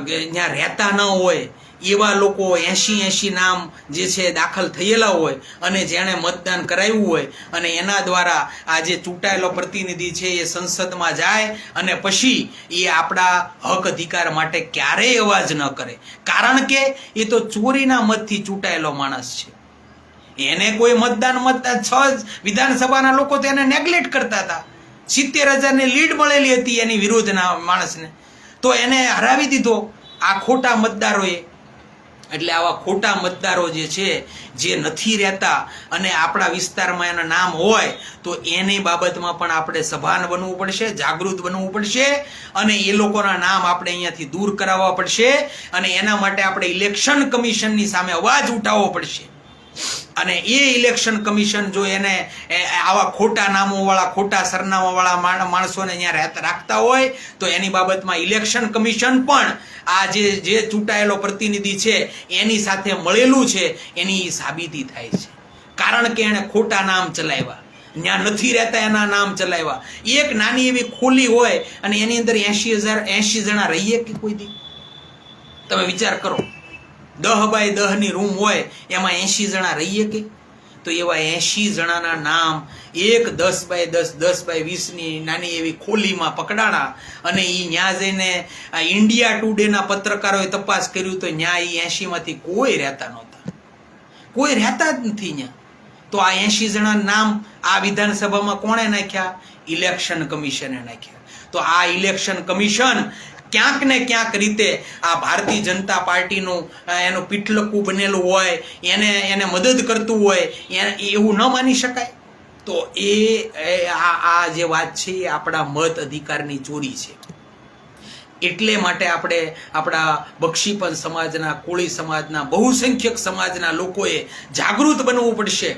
Speaker 1: ત્યાં રહેતા ન હોય એવા લોકો 80 નામ જે છે દાખલ થયેલા હોય અને જેણે મતદાન કરાવ્યું હોય અને એના દ્વારા આ જે ચૂંટાયેલો પ્રતિનિધિ છે એ સંસદમાં જાય અને પછી એ આપણા હક અધિકાર માટે ક્યારેય અવાજ ન કરે. કારણ કે એ તો ચોરીના મતથી ચૂંટાયેલો માણસ છે. એને કોઈ મતદાન 6 વિધાનસભાના લોકો તો એને નેગ્લેક્ટ કરતા હતા. 70,000ની લીડ મળેલી હતી એની વિરુદ્ધના માણસને, તો એને હરાવી દીધો આ ખોટા મતદારોએ. એટલે આવા ખોટા મતદારો જે છે, જે નથી રહેતા અને આપણા વિસ્તારમાં એના નામ હોય, તો એની બાબતમાં પણ આપણે સભાન બનવું પડશે, જાગૃત બનવું પડશે અને એ લોકોના નામ આપણે અહીંયાથી દૂર કરાવવા પડશે. અને એના માટે આપણે ઇલેક્શન કમિશનની સામે અવાજ ઉઠાવવો પડશે. અને એ ઇલેક્શન કમિશન જો એને આવા ખોટા નામોવાળા, ખોટા સરનામાવાળા માણસોને અહીંયા રાખતા હોય, તો એની બાબતમાં ઇલેક્શન કમિશન પણ આ જે ચૂંટાયેલો પ્રતિનિધિ છે એની સાથે મળેલું છે એની સાબિતી થાય છે. કારણ કે એણે ખોટા નામ ચલાવ્યા, ત્યાં નથી રહેતા એના નામ ચલાવ્યા. એક નાની એવી ખોલી હોય અને એની અંદર 80 જણા રહીએ કે કોઈ દી? તમે વિચાર કરો, 10 બાય 10 ની રૂમ હોય, એમાં 80 જણા રહીએ કે? તો એવા 80 જણાના નામ એક 10 બાય 10, 10 બાય 20 ની નાની એવી ખોલીમાં પકડાણા. અને એ ત્યાં જઈને ઇન્ડિયા ટુડેના પત્રકારોએ તપાસ કર્યું તો ત્યાં એ 80 માંથી કોઈ રહેતા નહોતા, કોઈ રહેતા જ નથી ત્યાં. તો આ 80 જણા નામ આ વિધાનસભામાં કોણે નાખ્યા? ઇલેક્શન કમિશને નાખ્યા. તો આ ઇલેક્શન કમિશન ક્યાંક ને ક્યાંક રીતે આ ભારતીય જનતા પાર્ટીનું એનું પીઠલકું બનેલું હોય, એને મદદ કરતું હોય, એવું ન માની શકાય. તો આ જે વાત છે એ આપણા મત અધિકારની ચોરી છે. એટલે માટે આપણે આપણા બક્ષીપંથ સમાજના, કોળી સમાજના, બહુસંખ્યક સમાજના લોકોએ જાગૃત બનવું પડશે.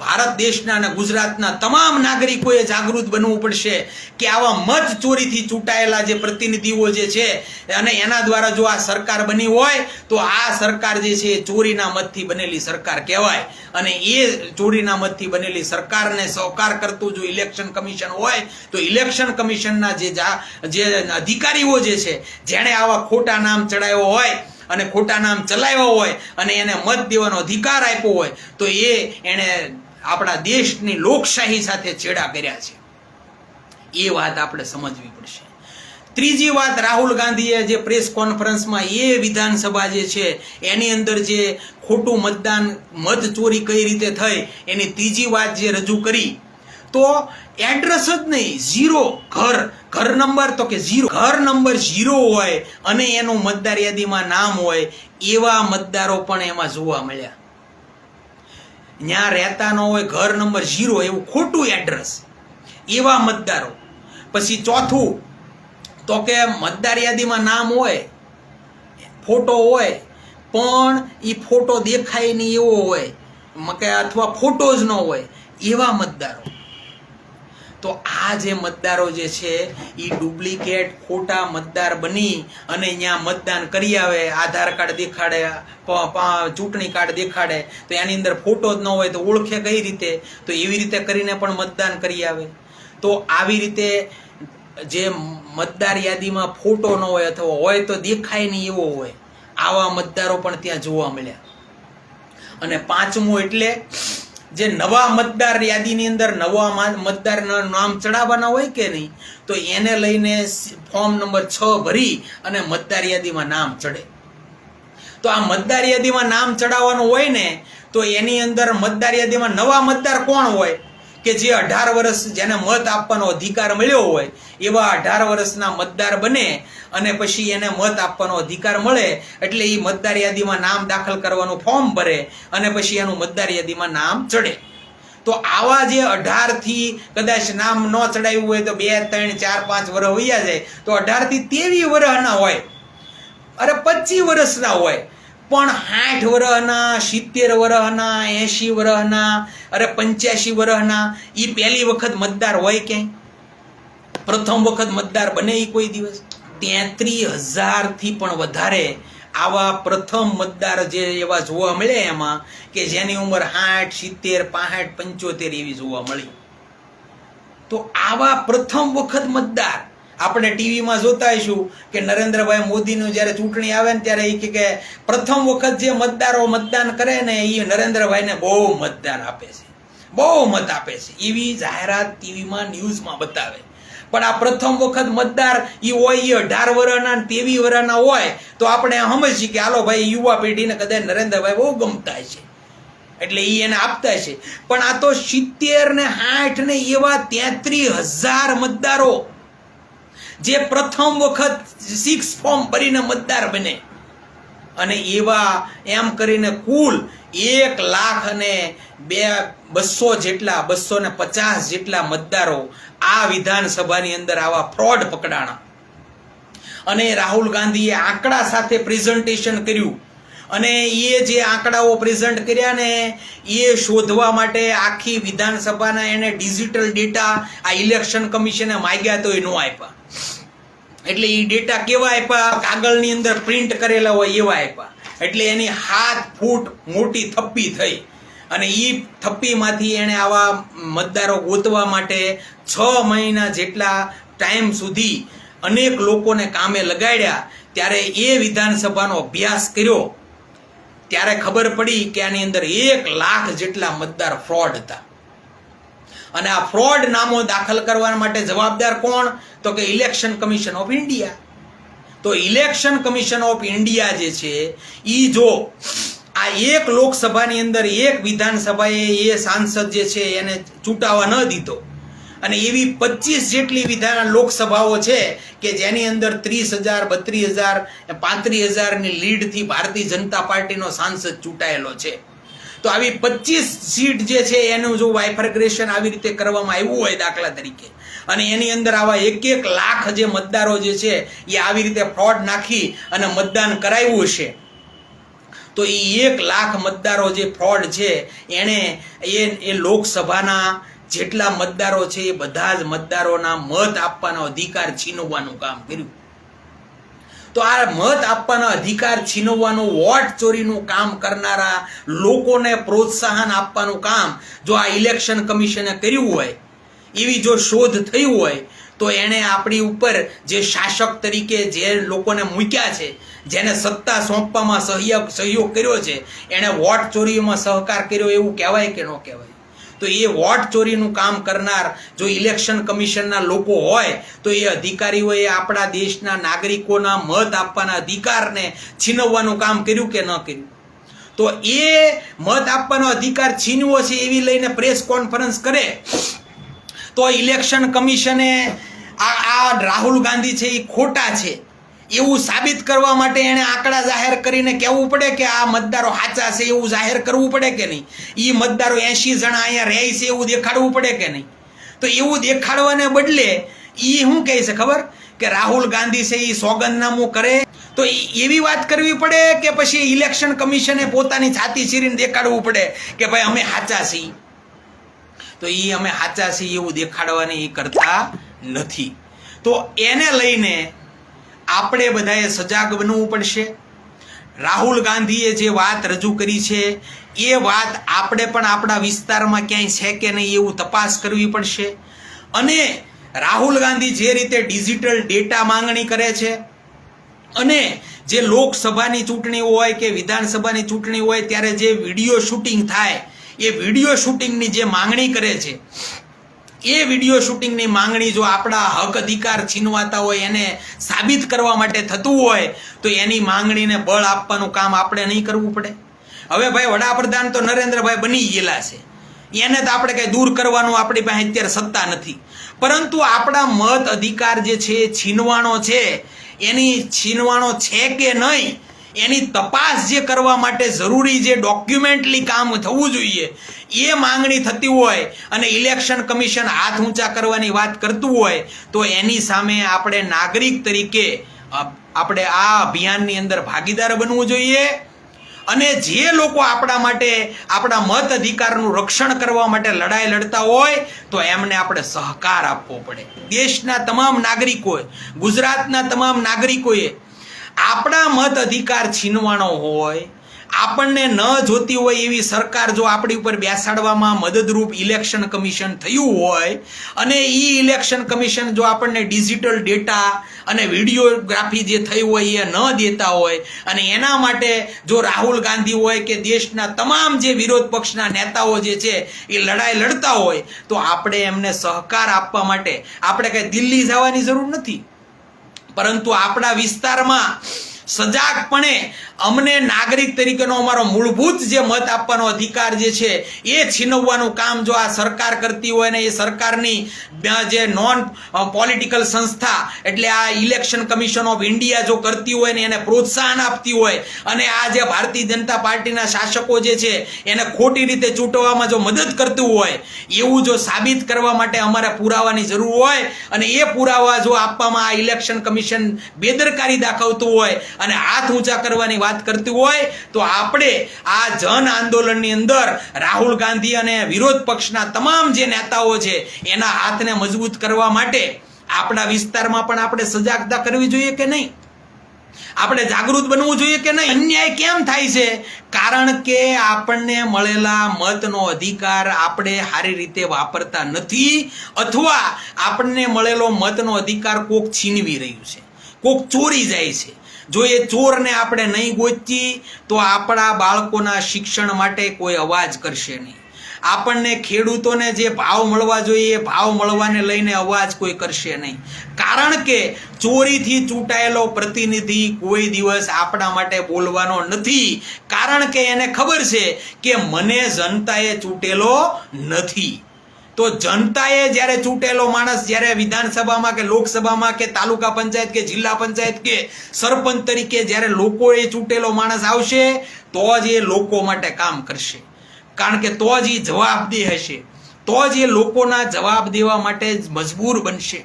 Speaker 1: ભારત દેશના અને ગુજરાતના તમામ નાગરિકોએ જાગૃત બનવું પડશે કે આવા મત ચોરીથી ચૂંટાયેલા જે પ્રતિનિધિઓ જે છે અને એના દ્વારા જો આ સરકાર બની હોય, તો આ સરકાર જે છે એ ચોરીના મતથી બનેલી સરકાર કહેવાય. અને એ ચોરીના મતથી બનેલી સરકારને સહકાર કરતું જો ઇલેક્શન કમિશન હોય, તો ઇલેક્શન કમિશનના જે અધિકારીઓ જે છે, જેણે આવા ખોટા નામ ચડાવ્યો હોય અને ખોટા નામ ચલાવ્યા હોય અને એને મત દેવાનો અધિકાર આપ્યો હોય, તો એણે આપણા દેશની લોકશાહી સાથે છેડા કર્યા છે. એ વાત આપણે સમજવી પડશે. ત્રીજી વાત, રાહુલ ગાંધીએ જે પ્રેસ કોન્ફરન્સમાં એ વિધાનસભા જે છે એની અંદર જે ખોટું મત ચોરી કઈ રીતે થઈ એની ત્રીજી વાત જે રજૂ કરી, તો એડ્રેસ જ નહીં, 0 ઘર નંબર, તો કે 0 ઘર નંબર 0 હોય અને એનું મતદાર યાદીમાં નામ હોય, એવા મતદારો પણ એમાં જોવા મળ્યા. ત્યાં રહેતા ન હોય, ઘર નંબર 0 એવું ખોટું એડ્રેસ, એવા મતદારો. પછી ચોથું, તો કે મતદાર યાદીમાં નામ હોય, ફોટો હોય, પણ એ ફોટો દેખાય નહીં એવો હોય કે અથવા ફોટો જ ન હોય, એવા મતદારો. તો આ જે મતદારો જે છે એ ડુપ્લિકેટ ખોટા મતદાર બની અને અહીંયા મતદાન કરી આવે, આધાર કાર્ડ દેખાડે, ચૂંટણી કાર્ડ દેખાડે, તો એની અંદર ફોટો જ ન હોય તો ઓળખે કઈ રીતે? તો એવી રીતે કરીને પણ મતદાન કરી આવે. તો આવી રીતે જે મતદાર યાદીમાં ફોટો ન હોય અથવા હોય તો દેખાય નહીં એવો હોય, આવા મતદારો પણ ત્યાં જોવા મળ્યા. અને પાંચમું, એટલે જે નવા મતદાર યાદીની અંદર નવા મતદારના નામ ચડાવવાના હોય કે નહીં, તો એને લઈને ફોર્મ નંબર 6 ભરી અને મતદાર યાદીમાં નામ ચડે. તો આ મતદાર યાદીમાં નામ ચડાવવાનું હોય ને, તો એની અંદર મતદાર યાદીમાં નવા મતદાર કોણ હોય કે જે 18 વર્ષ, જેને મત આપવાનો અધિકાર મળ્યો હોય, એવા 18 વર્ષના મતદાર બને અને પછી એને મત આપવાનો અધિકાર મળે એટલે એ મતદાર યાદીમાં નામ દાખલ કરવાનું ફોર્મ ભરે અને પછી એનું મતદાર યાદીમાં નામ ચડે. તો આવા જે 18 થી કદાચ નામ ન ચડાવ્યું હોય તો 2, 3, 4, 5 વર્ષ વયા જાય, તો 18 થી 23 વર્ષના હોય, અરે 25 વર્ષના હોય, પણ 60 વર્ષના, 70 વર્ષના, 80 વર્ષના, અરે 85 વર્ષના એ પહેલી વખત મતદાર હોય ક્યાંય? પ્રથમ વખત મતદાર બને એ કોઈ દિવસ? 33,000 થી પણ વધારે આવા પ્રથમ મતદાર જે એવા જોવા મળે એમાં, કે જેની ઉંમર 60, 70, 65, 75 એવી જોવા મળી. તો આવા પ્રથમ વખત મતદાર આપણે ટીવીમાં જોતા હશું કે નરેન્દ્રભાઈ મોદીનું જ્યારે ચૂંટણી આવે ને ત્યારે એ કે પ્રથમ વખત જે મતદારો મતદાન કરે ને એ નરેન્દ્રભાઈને બહુ મતદાન આપે છે, બહુ મત આપે છે, એવી જાહેરાત ટીવીમાં, ન્યૂઝમાં બતાવે. પણ આ પ્રથમ વખત મતદાર એ હોય, એ 18 વર્ષના 23 વર્ષના હોય, તો આપણે સમજીએ કે હાલો ભાઈ યુવા પેઢીને કદાચ નરેન્દ્રભાઈ બહુ ગમતા છે એટલે એ એને આપતા છે. પણ આ તો 70 ને 60 ને એવા 33,000 મતદારો જે પ્રથમ વખત 6 ફોર્મ ભરીને મતદાર બને અને એવા એમ કરીને કુલ 1,02,200 જેટલા 250 જેટલા મતદારો આ વિધાનસભાની અંદર આવા ફ્રોડ પકડાણા. અને રાહુલ ગાંધીએ આંકડા સાથે પ્રેઝન્ટેશન કર્યું અને એ જે આંકડાઓ પ્રેઝન્ટ કર્યા ને એ શોધવા માટે આખી વિધાનસભાના એને ડિજિટલ ડેટા આ ઇલેક્શન કમિશને માંગ્યા તો એ ન આપ્યા. એટલે એ ડેટા કેવા આપ્યા? કાગળની અંદર પ્રિન્ટ કરેલા હોય એવા આપ્યા. એટલે એની 7 ફૂટ મોટી થપ્પી થઈ અને એ થપ્પીમાંથી એણે આવા મતદારો ગોતવા માટે 6 મહિના જેટલા ટાઈમ સુધી અનેક લોકોને કામે લગાડ્યા. ત્યારે એ વિધાનસભાનો અભ્યાસ કર્યો ત્યારે ખબર પડી કે આની અંદર 1 લાખ જેટલા મતદાર ફ્રોડ હતા. અને આ ફ્રોડ નામો દાખલ કરવા માટે જવાબદાર કોણ? તો કે ઇલેક્શન કમિશન ઓફ ઇન્ડિયા. તો ઇલેક્શન કમિશન ઓફ ઇન્ડિયા જે છે એ જો આ એક લોકસભાની અંદર એક વિધાનસભાએ એ સાંસદ જે છે એને ચૂંટાવા ન દીધો અને એવી 25 જેટલી લોકસભાઓ છે કે જેની અંદર 30,000, 32,000, 35,000ની લીડથી ભારતીય જનતા પાર્ટીનો સાંસદ ચૂંટાયેલો છે. તો આવી 25 સીટ જે છે એનું જો બાયફર્ગ્રેશન આવી રીતે કરવામાં આવ્યું હોય દાખલા તરીકે અને એની અંદર આવા 1 લાખ જે મતદારો જે છે એ આવી રીતે ફ્રોડ નાખી અને મતદાન કરાવ્યું છે તો એ 1 લાખ મતદારો જે ફ્રોડ છે એણે એ લોકસભાના જેટલા મતદારો છે એ બધા જ મતદારોના મત આપવાનો અધિકાર છીનવવાનું કામ કર્યું. તો આ મત આપવાના અધિકાર છીનવવાનું, વોટ ચોરીનું કામ કરનારા લોકોને પ્રોત્સાહન આપવાનું કામ જો આ ઇલેક્શન કમિશને કર્યું હોય, એવી જો શોધ થઈ હોય તો એણે આપણી ઉપર જે શાસક તરીકે જે લોકોને મૂક્યા છે, જેને સત્તા સોંપવામાં સહયોગ કર્યો છે, એણે વોટ ચોરીમાં સહકાર કર્યો એવું કહેવાય કે ન કહેવાય? તો એ વોટ ચોરીનું કામ કરનાર જો ઇલેક્શન કમિશનના લોકો હોય તો એ અધિકારીઓએ આપણા દેશના નાગરિકોના મત આપવાના અધિકારને છીનવવાનું કામ કર્યું કે ન કર્યું? તો એ મત આપવાનો અધિકાર છીનવો છે એવી લઈને પ્રેસ કોન્ફરન્સ કરે તો ઇલેક્શન કમિશને આ રાહુલ ગાંધી છે એ ખોટા છે એવું સાબિત કરવા માટે એને આંકડા જાહેર કરીને કહેવું પડે કે આ મતદારો સાચા છે એવું જાહેર કરવું પડે કે નહીં? એ મતદારો 80 જણા અહીંયા રહે છે એવું દેખાડવું પડે કે નહીં? તો એવું દેખાડવાને બદલે એ શું કહે છે ખબર? કે રાહુલ ગાંધી છે એ સોગંદનામું કરે. તો એવી વાત કરવી પડે કે પછી ઇલેક્શન કમિશને પોતાની છાતી ચીરીને દેખાડવું પડે કે ભાઈ અમે સાચા છીએ? તો એ અમે સાચા છીએ એવું દેખાડવાની એ કરતા નથી. તો એને લઈને આપણે બધાએ સજાગ બનવું પડશે. રાહુલ ગાંધીએ જે વાત રજૂ કરી છે એ વાત આપણે પણ આપણા વિસ્તારમાં ક્યાંય છે કે નહીં એવું તપાસ કરવી પડશે. અને રાહુલ ગાંધી જે રીતે ડિજિટલ ડેટા માંગણી કરે છે અને જે લોકસભાની ચૂંટણી હોય કે વિધાનસભાની ચૂંટણી હોય ત્યારે જે વિડીયો શૂટિંગ થાય એ વિડીયો શૂટિંગની જે માંગણી કરે છે એ વિડીયો શૂટિંગની માંગણી જો આપણા હક અધિકાર છીનવાતા હોય એને સાબિત કરવા માટે થતું હોય તો એની માંગણીને બળ આપવાનું કામ આપણે નહીં કરવું પડે? હવે ભાઈ વડાપ્રધાન તો નરેન્દ્રભાઈ બની ગયેલા છે, એને તો આપણે કંઈ દૂર કરવાનું આપણી પાસે અત્યારે સત્તા નથી. પરંતુ આપણા મત અધિકાર જે છે છીનવાનો છે, એની છીનવાનો છે કે નહીં એની તપાસ જે કરવા માટે જરૂરી જે ડોક્યુમેન્ટલી કામ થવું જોઈએ એ માંગણી થતી હોય અને ઇલેક્શન કમિશન હાથ ઊંચા કરવાની વાત કરતું હોય તો એની સામે આપણે નાગરિક તરીકે આપણે આ અભિયાનની અંદર ભાગીદાર બનવું જોઈએ. અને જે લોકો આપણા માટે આપણા મત અધિકારનું રક્ષણ કરવા માટે લડાઈ લડતા હોય તો એમને આપણે સહકાર આપવો પડે. દેશના તમામ નાગરિકોએ, ગુજરાતના તમામ નાગરિકોએ આપણા મત અધિકાર છીનવાનો હોય, આપણને ન જોતી હોય એવી સરકાર જો આપણી ઉપર બેસાડવામાં મદદરૂપ ઇલેક્શન કમિશન થયું હોય અને એ ઇલેક્શન કમિશન જો આપણને ડિજિટલ ડેટા અને વિડીયોગ્રાફી જે થઈ હોય એ ન દેતા હોય અને એના માટે જો રાહુલ ગાંધી હોય કે દેશના તમામ જે વિરોધ પક્ષના નેતાઓ જે છે એ લડાઈ લડતા હોય તો આપણે એમને સહકાર આપવા માટે આપણે કંઈ દિલ્હી જવાની જરૂર નથી, પરંતુ આપણા વિસ્તારમાં સજાગપણે અમને નાગરિક તરીકેનો અમારો મૂળભૂત જે મત આપવાનો અધિકાર જે છે એ છીનવવાનું કામ જો આ સરકાર કરતી હોય ને એ સરકારની જે નોન પોલિટિકલ સંસ્થા એટલે આ ઇલેક્શન કમિશન ઓફ ઇન્ડિયા જો કરતી હોય ને એને પ્રોત્સાહન આપતી હોય અને આ જે ભારતીય જનતા પાર્ટીના શાસકો જે છે એને ખોટી રીતે ચૂંટવામાં જો મદદ કરતું હોય એવું જો સાબિત કરવા માટે અમારે પુરાવાની જરૂર હોય અને એ પુરાવા જો આપવામાં આ ઇલેક્શન કમિશન બેદરકારી દાખવતું હોય અને હાથ ઊંચા કરવાની વાત કરતી હોય તો આપણે આ જન આંદોલનની અંદર રાહુલ ગાંધી અને વિરોધ પક્ષના તમામ જે નેતાઓ છે એના હાથને મજબૂત કરવા માટે આપણા વિસ્તારમાં પણ આપણે સજાગતા કરવી જોઈએ કે નહીં? આપણે જાગૃત બનવું જોઈએ કે નહીં? અન્યાય કેમ થાય છે? કારણ કે આપણને મળેલા મતનો અધિકાર આપણે સારી રીતે વાપરતા નથી અથવા આપણને મળેલો મતનો અધિકાર કોક છીનવી રહ્યું છે, કોક ચોરી જાય છે. જો એ ચોરને આપણે નહીં ગોતી તો આપણા બાળકોના શિક્ષણ માટે કોઈ અવાજ કરશે નહીં. આપણને ખેડૂતોને જે ભાવ મળવા જોઈએ એ ભાવ મળવાને લઈને અવાજ કોઈ કરશે નહીં. કારણ કે ચોરીથી ચૂંટાયેલો પ્રતિનિધિ કોઈ દિવસ આપણા માટે બોલવાનો નથી. કારણ કે એને ખબર છે કે મને જનતાએ ચૂંટેલો નથી. તો જનતાએ જ્યારે ચૂંટેલો માણસ જ્યારે વિધાનસભામાં કે લોકસભામાં કે તાલુકા પંચાયત કે જિલ્લા પંચાયત કે સરપંચ તરીકે જ્યારે લોકોએ ચૂંટેલો માણસ આવશે તો જ એ લોકો માટે કામ કરશે. કારણ કે તો જ એ જવાબદેહ હશે, તો જ એ લોકોના જવાબ દેવા માટે જ મજબૂર બનશે.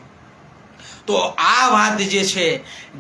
Speaker 1: તો આ વાત જે છે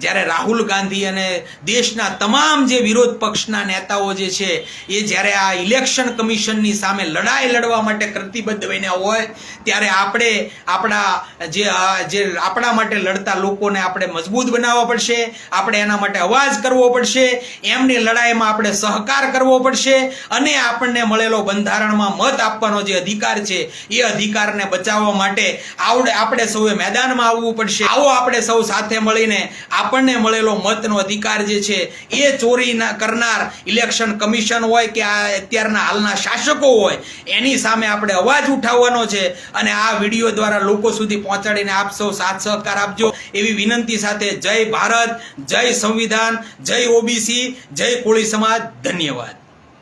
Speaker 1: જ્યારે રાહુલ ગાંધી અને દેશના તમામ જે વિરોધ પક્ષના નેતાઓ જે છે એ જ્યારે આ ઇલેક્શન કમિશનની સામે લડાઈ લડવા માટે પ્રતિબદ્ધ બન્યા હોય ત્યારે આપણે આપણા માટે લડતા લોકોને આપણે મજબૂત બનાવવા પડશે. આપણે એના માટે અવાજ કરવો પડશે, એમની લડાઈમાં આપણે સહકાર કરવો પડશે અને આપણને મળેલો બંધારણમાં મત આપવાનો જે અધિકાર છે એ અધિકારને બચાવવા માટે આપણે સૌએ મેદાનમાં આવવું પડશે. આવો આપણે સૌ સાથે મળીને આપણને મળેલો મતનો અધિકાર જે છે એ ચોરી કરનાર ઇલેક્શન કમિશન હોય કે આ અત્યારના હાલના શાસકો હોય એની સામે આપણે અવાજ ઉઠાવવાનો છે અને આ વિડીયો દ્વારા લોકો સુધી પહોંચાડીને આપ સૌ સાથ સહકાર આપજો એવી વિનંતી સાથે જય ભારત, જય સંવિધાન, જય ઓબીસી, જય કોળી સમાજ. ધન્યવાદ.